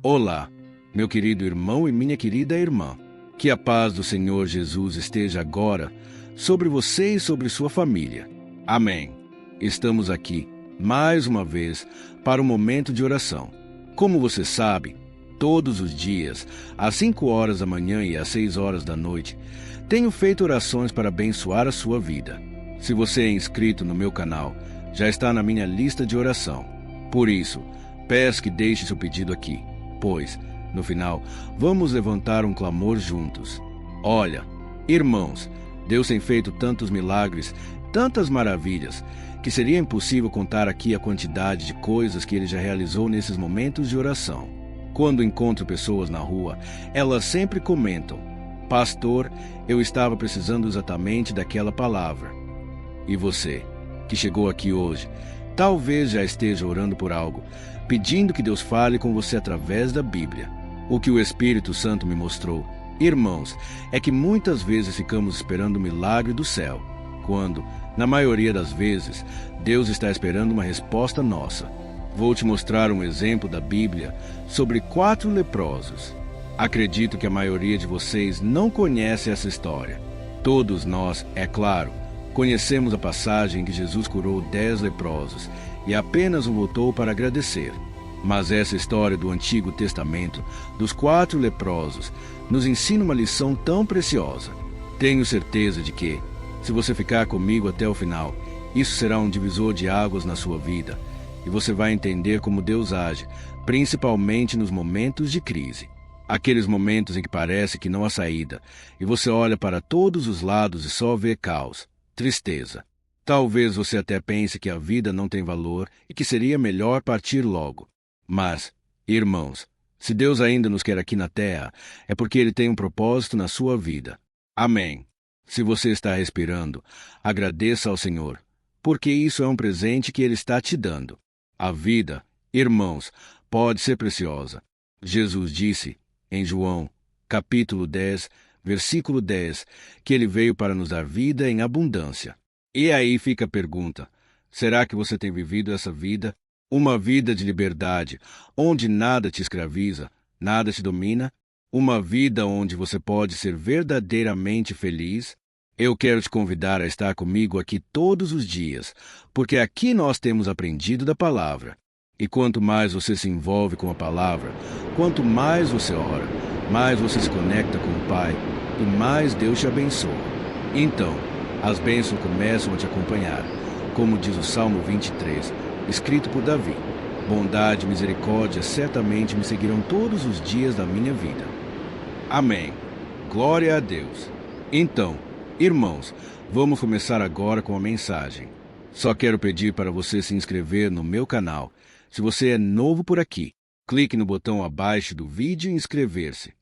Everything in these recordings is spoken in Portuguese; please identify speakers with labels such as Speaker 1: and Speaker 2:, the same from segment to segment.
Speaker 1: Olá, meu querido irmão e minha querida irmã. Que a paz do Senhor Jesus esteja agora sobre você e sobre sua família. Amém. Estamos aqui, mais uma vez, para um momento de oração. Como você sabe, todos os dias, às 5 horas da manhã e às 6 horas da noite, tenho feito orações para abençoar a sua vida. Se você é inscrito no meu canal, já está na minha lista de oração. Por isso, peço que deixe seu pedido aqui, pois, no final, vamos levantar um clamor juntos. Olha, irmãos, Deus tem feito tantos milagres, tantas maravilhas, que seria impossível contar aqui a quantidade de coisas que Ele já realizou nesses momentos de oração. Quando encontro pessoas na rua, elas sempre comentam: Pastor, eu estava precisando exatamente daquela palavra. E você, que chegou aqui hoje, talvez já esteja orando por algo, pedindo que Deus fale com você através da Bíblia. O que o Espírito Santo me mostrou, irmãos, é que muitas vezes ficamos esperando o milagre do céu, quando, na maioria das vezes, Deus está esperando uma resposta nossa. Vou te mostrar um exemplo da Bíblia sobre 4 leprosos. Acredito que a maioria de vocês não conhece essa história. Todos nós, é claro, conhecemos a passagem em que Jesus curou 10 leprosos e apenas um voltou para agradecer. Mas essa história do Antigo Testamento, dos 4 leprosos, nos ensina uma lição tão preciosa. Tenho certeza de que, se você ficar comigo até o final, isso será um divisor de águas na sua vida, e você vai entender como Deus age, principalmente nos momentos de crise. Aqueles momentos em que parece que não há saída, e você olha para todos os lados e só vê caos, tristeza. Talvez você até pense que a vida não tem valor e que seria melhor partir logo. Mas, irmãos, se Deus ainda nos quer aqui na terra, é porque Ele tem um propósito na sua vida. Amém. Se você está respirando, agradeça ao Senhor, porque isso é um presente que Ele está te dando. A vida, irmãos, pode ser preciosa. Jesus disse, em João, capítulo 10, versículo 10, que Ele veio para nos dar vida em abundância. E aí fica a pergunta: será que você tem vivido essa vida? Uma vida de liberdade, onde nada te escraviza, nada te domina? Uma vida onde você pode ser verdadeiramente feliz? Eu quero te convidar a estar comigo aqui todos os dias, porque aqui nós temos aprendido da palavra. E quanto mais você se envolve com a palavra, quanto mais você ora, mais você se conecta com o Pai e mais Deus te abençoa. Então, as bênçãos começam a te acompanhar, como diz o Salmo 23, escrito por Davi. Bondade e misericórdia certamente me seguirão todos os dias da minha vida. Amém. Glória a Deus. Então, irmãos, vamos começar agora com a mensagem. Só quero pedir para você se inscrever no meu canal. Se você é novo por aqui, clique no botão abaixo do vídeo e inscrever-se.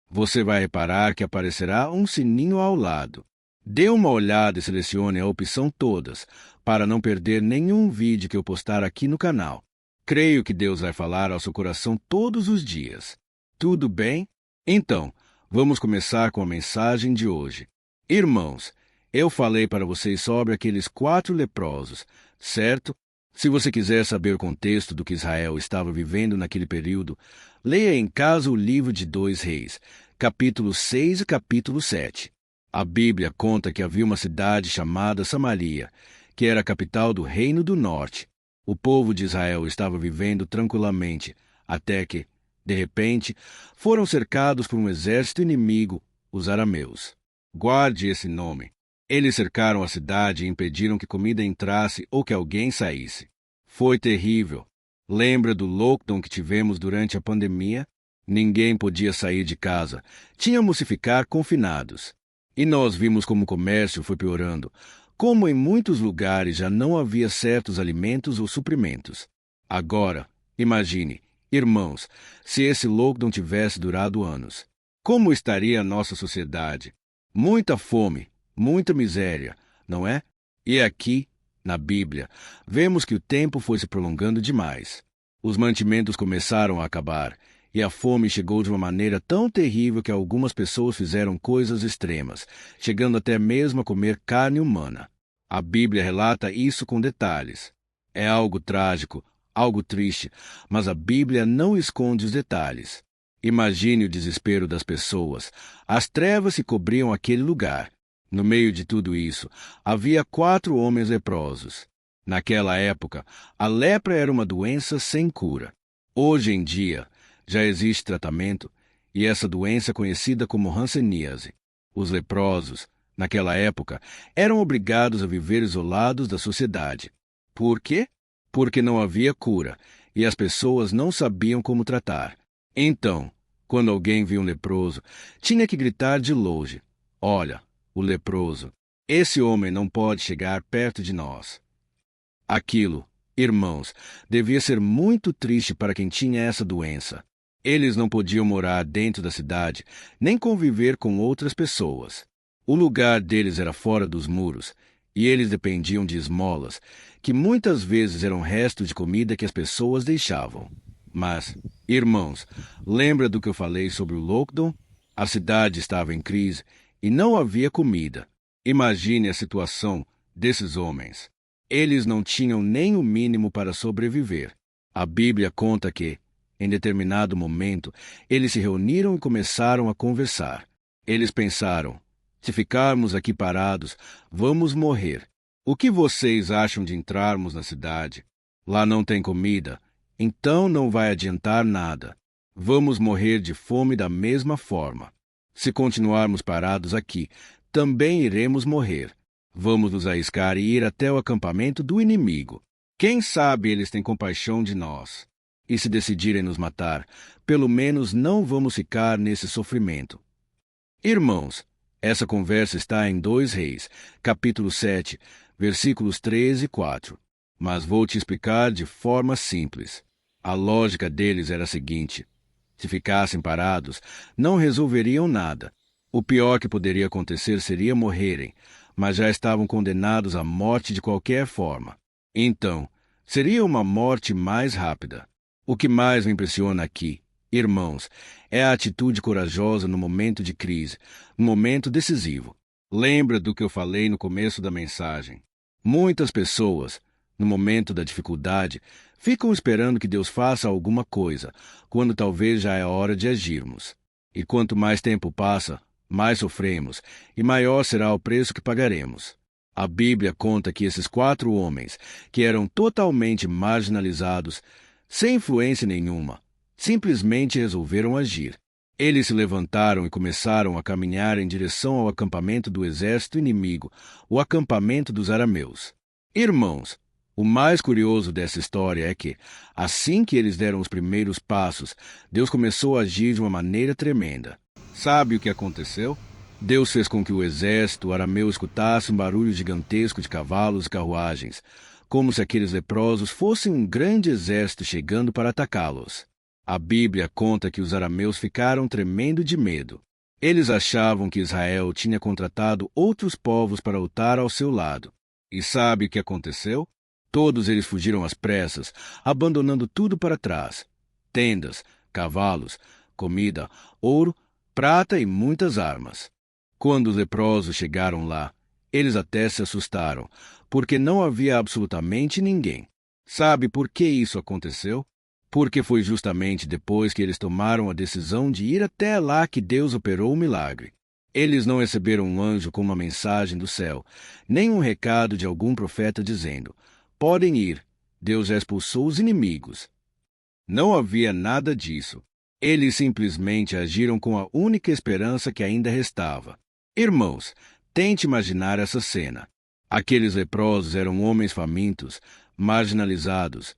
Speaker 1: Você vai reparar que aparecerá um sininho ao lado. Dê uma olhada e selecione a opção Todas, para não perder nenhum vídeo que eu postar aqui no canal. Creio que Deus vai falar ao seu coração todos os dias. Tudo bem? Então, vamos começar com a mensagem de hoje. Irmãos, eu falei para vocês sobre aqueles 4 leprosos, certo? Se você quiser saber o contexto do que Israel estava vivendo naquele período, leia em casa o livro de 2 Reis, capítulo 6 e capítulo 7. A Bíblia conta que havia uma cidade chamada Samaria, que era a capital do Reino do Norte. O povo de Israel estava vivendo tranquilamente, até que, de repente, foram cercados por um exército inimigo, os arameus. Guarde esse nome. Eles cercaram a cidade e impediram que comida entrasse ou que alguém saísse. Foi terrível. Lembra do lockdown que tivemos durante a pandemia? Ninguém podia sair de casa. Tínhamos que ficar confinados. E nós vimos como o comércio foi piorando, como em muitos lugares já não havia certos alimentos ou suprimentos. Agora, imagine, irmãos, se esse lockdown tivesse durado anos. Como estaria a nossa sociedade? Muita fome, muita miséria, não é? E aqui, na Bíblia, vemos que o tempo foi se prolongando demais. Os mantimentos começaram a acabar, e a fome chegou de uma maneira tão terrível que algumas pessoas fizeram coisas extremas, chegando até mesmo a comer carne humana. A Bíblia relata isso com detalhes. É algo trágico, Algo triste, mas a Bíblia não esconde os detalhes. Imagine o desespero das pessoas. As trevas se cobriam aquele lugar. No meio de tudo isso, havia 4 homens leprosos. Naquela época, a lepra era uma doença sem cura. Hoje em dia, já existe tratamento, e essa doença é conhecida como hanseníase. Os leprosos, naquela época, eram obrigados a viver isolados da sociedade. Por quê? Porque não havia cura, e as pessoas não sabiam como tratar. Então, quando alguém via um leproso, tinha que gritar de longe: "Olha, o leproso! Esse homem não pode chegar perto de nós." Aquilo, irmãos, devia ser muito triste para quem tinha essa doença. Eles não podiam morar dentro da cidade, nem conviver com outras pessoas. O lugar deles era fora dos muros, e eles dependiam de esmolas, que muitas vezes eram restos de comida que as pessoas deixavam. Mas, irmãos, lembra do que eu falei sobre o lockdown? A cidade estava em crise e não havia comida. Imagine a situação desses homens. Eles não tinham nem o mínimo para sobreviver. A Bíblia conta que, em determinado momento, eles se reuniram e começaram a conversar. Eles pensaram: se ficarmos aqui parados, vamos morrer. O que vocês acham de entrarmos na cidade? Lá não tem comida, então não vai adiantar nada. Vamos morrer de fome da mesma forma. Se continuarmos parados aqui, também iremos morrer. Vamos nos arriscar e ir até o acampamento do inimigo. Quem sabe eles têm compaixão de nós. E se decidirem nos matar, pelo menos não vamos ficar nesse sofrimento. Irmãos, essa conversa está em 2 Reis, capítulo 7, versículos 3 e 4. Mas vou te explicar de forma simples. A lógica deles era a seguinte: se ficassem parados, não resolveriam nada. O pior que poderia acontecer seria morrerem, mas já estavam condenados à morte de qualquer forma. Então, seria uma morte mais rápida. O que mais me impressiona aqui, irmãos, é a atitude corajosa no momento de crise, no momento decisivo. Lembra do que eu falei no começo da mensagem. Muitas pessoas, no momento da dificuldade, ficam esperando que Deus faça alguma coisa, quando talvez já é hora de agirmos. E quanto mais tempo passa, mais sofremos, e maior será o preço que pagaremos. A Bíblia conta que esses 4 homens, que eram totalmente marginalizados, sem influência nenhuma, simplesmente resolveram agir. Eles se levantaram e começaram a caminhar em direção ao acampamento do exército inimigo, o acampamento dos arameus. Irmãos, o mais curioso dessa história é que, assim que eles deram os primeiros passos, Deus começou a agir de uma maneira tremenda. Sabe o que aconteceu? Deus fez com que o exército arameu escutasse um barulho gigantesco de cavalos e carruagens, como se aqueles leprosos fossem um grande exército chegando para atacá-los. A Bíblia conta que os arameus ficaram tremendo de medo. Eles achavam que Israel tinha contratado outros povos para lutar ao seu lado. E sabe o que aconteceu? Todos eles fugiram às pressas, abandonando tudo para trás: tendas, cavalos, comida, ouro, prata e muitas armas. Quando os leprosos chegaram lá, eles até se assustaram, porque não havia absolutamente ninguém. Sabe por que isso aconteceu? Porque foi justamente depois que eles tomaram a decisão de ir até lá que Deus operou o milagre. Eles não receberam um anjo com uma mensagem do céu, nem um recado de algum profeta dizendo: podem ir, Deus já expulsou os inimigos. Não havia nada disso. Eles simplesmente agiram com a única esperança que ainda restava. Irmãos, tente imaginar essa cena. Aqueles leprosos eram homens famintos, marginalizados.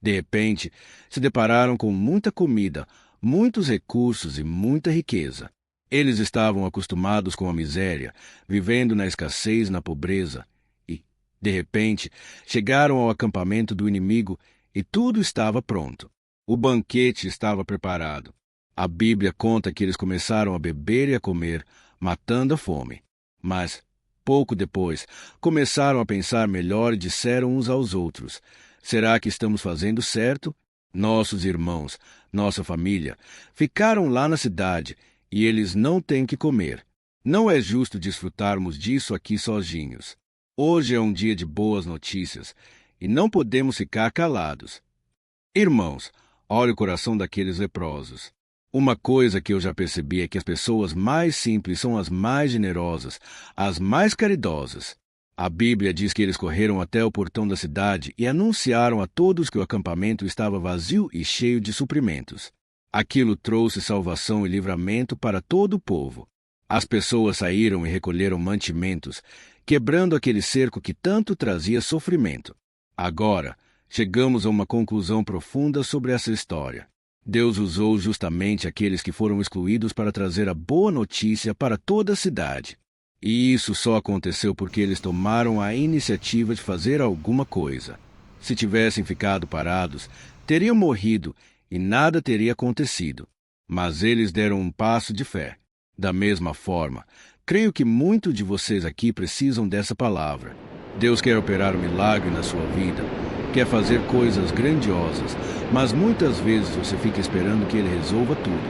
Speaker 1: De repente, se depararam com muita comida, muitos recursos e muita riqueza. Eles estavam acostumados com a miséria, vivendo na escassez e na pobreza. E, de repente, chegaram ao acampamento do inimigo e tudo estava pronto. O banquete estava preparado. A Bíblia conta que eles começaram a beber e a comer, matando a fome. Mas, pouco depois, começaram a pensar melhor e disseram uns aos outros: será que estamos fazendo certo? Nossos irmãos, nossa família, ficaram lá na cidade e eles não têm que comer. Não é justo desfrutarmos disso aqui sozinhos. Hoje é um dia de boas notícias e não podemos ficar calados. Irmãos, olhe o coração daqueles leprosos. Uma coisa que eu já percebi é que as pessoas mais simples são as mais generosas, as mais caridosas. A Bíblia diz que eles correram até o portão da cidade e anunciaram a todos que o acampamento estava vazio e cheio de suprimentos. Aquilo trouxe salvação e livramento para todo o povo. As pessoas saíram e recolheram mantimentos, quebrando aquele cerco que tanto trazia sofrimento. Agora, chegamos a uma conclusão profunda sobre essa história. Deus usou justamente aqueles que foram excluídos para trazer a boa notícia para toda a cidade. E isso só aconteceu porque eles tomaram a iniciativa de fazer alguma coisa. Se tivessem ficado parados, teriam morrido e nada teria acontecido. Mas eles deram um passo de fé. Da mesma forma, creio que muitos de vocês aqui precisam dessa palavra. Deus quer operar um milagre na sua vida, quer fazer coisas grandiosas, mas muitas vezes você fica esperando que Ele resolva tudo,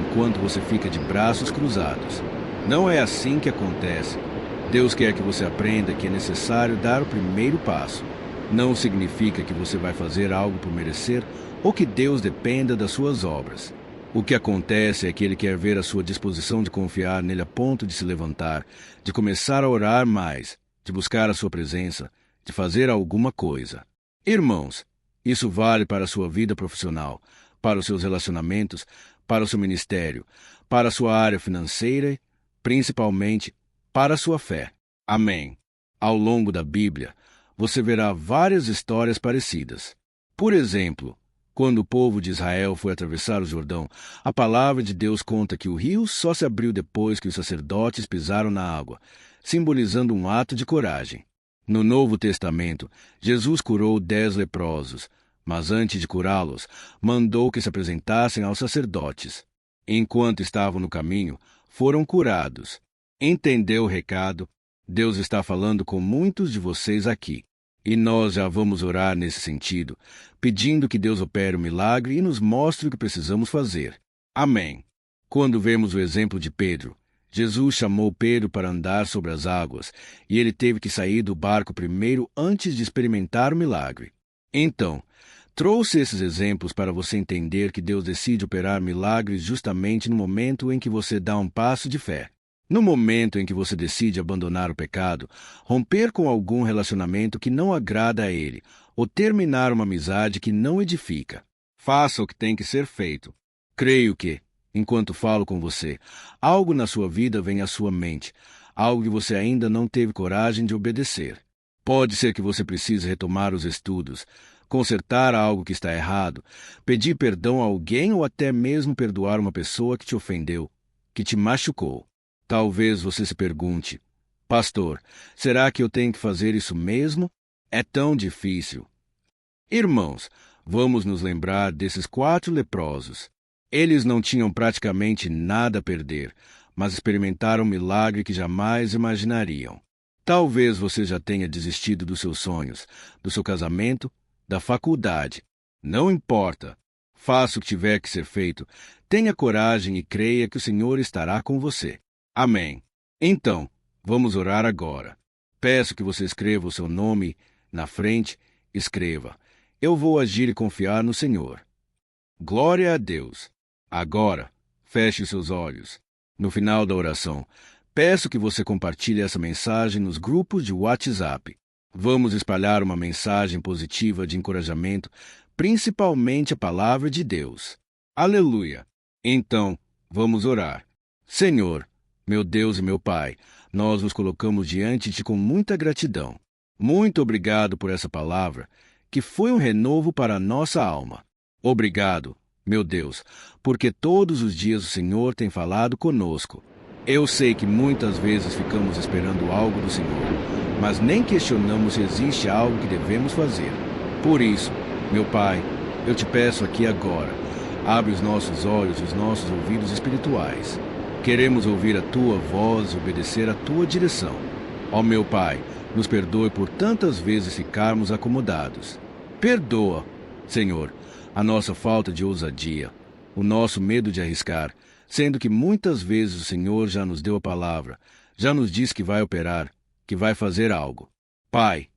Speaker 1: enquanto você fica de braços cruzados. Não é assim que acontece. Deus quer que você aprenda que é necessário dar o primeiro passo. Não significa que você vai fazer algo por merecer ou que Deus dependa das suas obras. O que acontece é que Ele quer ver a sua disposição de confiar nele a ponto de se levantar, de começar a orar mais, de buscar a sua presença, de fazer alguma coisa. Irmãos, isso vale para a sua vida profissional, para os seus relacionamentos, para o seu ministério, para a sua área financeira, principalmente para a sua fé. Amém. Ao longo da Bíblia, você verá várias histórias parecidas. Por exemplo, quando o povo de Israel foi atravessar o Jordão, a palavra de Deus conta que o rio só se abriu depois que os sacerdotes pisaram na água, simbolizando um ato de coragem. No Novo Testamento, Jesus curou 10 leprosos, mas antes de curá-los, mandou que se apresentassem aos sacerdotes. Enquanto estavam no caminho, foram curados. Entendeu o recado? Deus está falando com muitos de vocês aqui. E nós já vamos orar nesse sentido, pedindo que Deus opere o milagre e nos mostre o que precisamos fazer. Amém. Quando vemos o exemplo de Pedro, Jesus chamou Pedro para andar sobre as águas, e ele teve que sair do barco primeiro antes de experimentar o milagre. Então, trouxe esses exemplos para você entender que Deus decide operar milagres justamente no momento em que você dá um passo de fé. No momento em que você decide abandonar o pecado, romper com algum relacionamento que não agrada a Ele, ou terminar uma amizade que não edifica. Faça o que tem que ser feito. Creio que, enquanto falo com você, algo na sua vida vem à sua mente, algo que você ainda não teve coragem de obedecer. Pode ser que você precise retomar os estudos, consertar algo que está errado, pedir perdão a alguém ou até mesmo perdoar uma pessoa que te ofendeu, que te machucou. Talvez você se pergunte, pastor, será que eu tenho que fazer isso mesmo? É tão difícil. Irmãos, vamos nos lembrar desses 4 leprosos. Eles não tinham praticamente nada a perder, mas experimentaram um milagre que jamais imaginariam. Talvez você já tenha desistido dos seus sonhos, do seu casamento, da faculdade. Não importa. Faça o que tiver que ser feito. Tenha coragem e creia que o Senhor estará com você. Amém. Então, vamos orar agora. Peço que você escreva o seu nome na frente. Escreva: eu vou agir e confiar no Senhor. Glória a Deus. Agora, feche os seus olhos. No final da oração, peço que você compartilhe essa mensagem nos grupos de WhatsApp. Vamos espalhar uma mensagem positiva de encorajamento, principalmente a palavra de Deus. Aleluia! Então, vamos orar. Senhor, meu Deus e meu Pai, nós nos colocamos diante de Ti com muita gratidão. Muito obrigado por essa palavra, que foi um renovo para a nossa alma. Obrigado, meu Deus, porque todos os dias o Senhor tem falado conosco. Eu sei que muitas vezes ficamos esperando algo do Senhor, mas nem questionamos se existe algo que devemos fazer. Por isso, meu Pai, eu te peço aqui agora, abre os nossos olhos e os nossos ouvidos espirituais. Queremos ouvir a Tua voz e obedecer a Tua direção. Ó meu Pai, nos perdoe por tantas vezes ficarmos acomodados. Perdoa, Senhor, a nossa falta de ousadia, o nosso medo de arriscar, sendo que muitas vezes o Senhor já nos deu a palavra, já nos diz que vai operar, que vai fazer algo. Pai,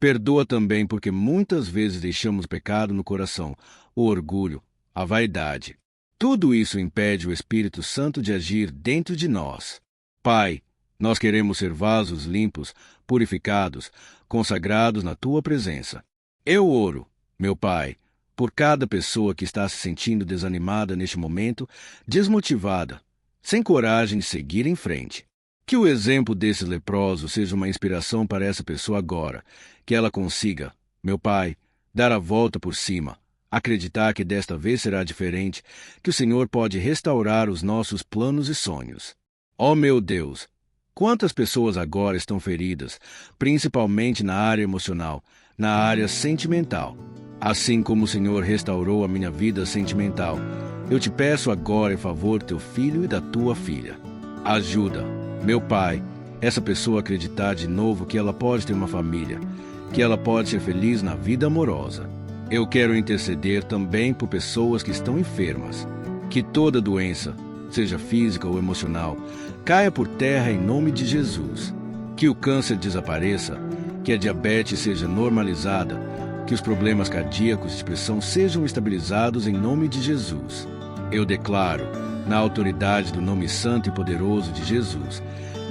Speaker 1: Perdoa também porque muitas vezes deixamos o pecado no coração, o orgulho, a vaidade. Tudo isso impede o Espírito Santo de agir dentro de nós. Pai, nós queremos ser vasos limpos, purificados, consagrados na Tua presença. Eu oro, meu Pai, por cada pessoa que está se sentindo desanimada neste momento, desmotivada, sem coragem de seguir em frente. Que o exemplo desses leprosos seja uma inspiração para essa pessoa agora, que ela consiga, meu Pai, dar a volta por cima, acreditar que desta vez será diferente, que o Senhor pode restaurar os nossos planos e sonhos. Ó meu Deus, quantas pessoas agora estão feridas, principalmente na área emocional, na área sentimental. Assim como o Senhor restaurou a minha vida sentimental, eu te peço agora em favor do teu filho e da tua filha. Ajuda, meu Pai, essa pessoa a acreditar de novo que ela pode ter uma família, que ela pode ser feliz na vida amorosa. Eu quero interceder também por pessoas que estão enfermas. Que toda doença, seja física ou emocional, caia por terra em nome de Jesus. Que o câncer desapareça, que a diabetes seja normalizada, que os problemas cardíacos de pressão sejam estabilizados em nome de Jesus. Eu declaro, na autoridade do nome santo e poderoso de Jesus,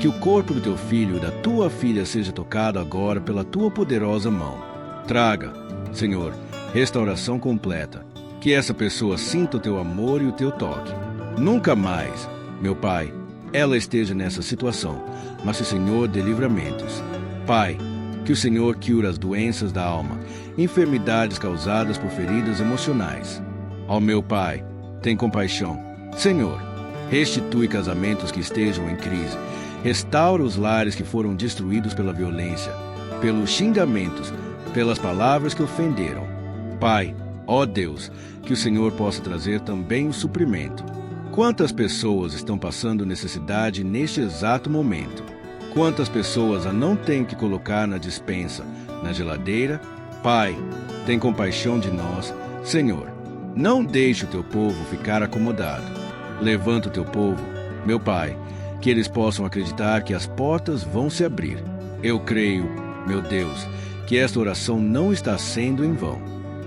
Speaker 1: que o corpo do teu filho e da tua filha seja tocado agora pela tua poderosa mão. Traga, Senhor, restauração completa. Que essa pessoa sinta o teu amor e o teu toque. Nunca mais, meu Pai, ela esteja nessa situação, mas que o Senhor dê livramentos. Pai, que o Senhor cure as doenças da alma, enfermidades causadas por feridas emocionais. Ó meu Pai, tem compaixão. Senhor, restitui casamentos que estejam em crise. Restaura os lares que foram destruídos pela violência, pelos xingamentos, pelas palavras que ofenderam. Pai, ó Deus, que o Senhor possa trazer também o suprimento. Quantas pessoas estão passando necessidade neste exato momento? Quantas pessoas a não têm que colocar na despensa, na geladeira? Pai, tem compaixão de nós. Senhor, não deixe o teu povo ficar acomodado. Levanta o teu povo, meu Pai, que eles possam acreditar que as portas vão se abrir. Eu creio, meu Deus, que esta oração não está sendo em vão.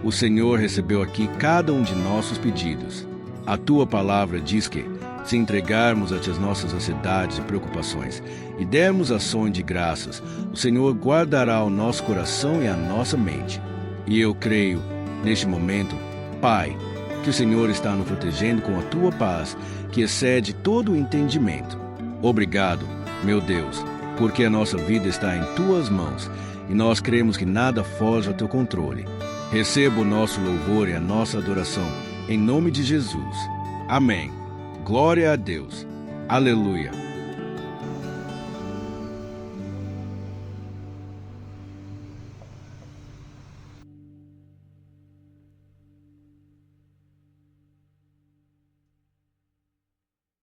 Speaker 1: O Senhor recebeu aqui cada um de nossos pedidos. A tua palavra diz que, se entregarmos a ti as nossas ansiedades e preocupações e dermos ações de graças, o Senhor guardará o nosso coração e a nossa mente. E eu creio, neste momento, Pai, que o Senhor está nos protegendo com a tua paz, que excede todo o entendimento. Obrigado, meu Deus, porque a nossa vida está em tuas mãos e nós cremos que nada foge ao teu controle. Receba o nosso louvor e a nossa adoração, em nome de Jesus. Amém. Glória a Deus. Aleluia.